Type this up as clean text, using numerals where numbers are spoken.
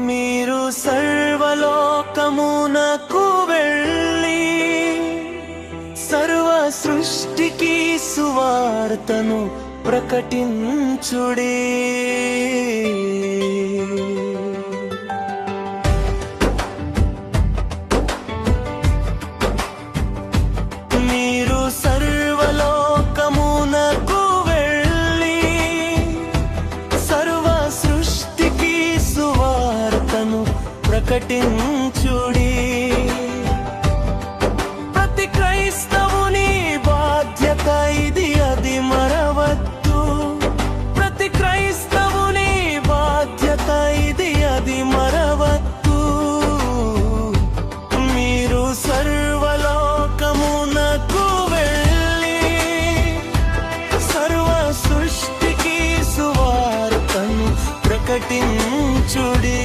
మీరు సర్వలోకమునకు వెళ్ళి సర్వ సృష్టికి సువార్తను ప్రకటించుడి. మీరు సర్వలోకమునకు వెళ్ళి సర్వ సృష్టికి సువార్తను ప్రకటించుడి. ప్రతి క్రైస్తవుని బాధ్యత ఇది, అది మరవద్దు. ప్రతి క్రైస్తవుని బాధ్యత ఇది, అది మరవద్దు. మీరు సర్వలోకమునకు వెళ్ళి సర్వ సృష్టికి సువార్తను ప్రకటించుడి.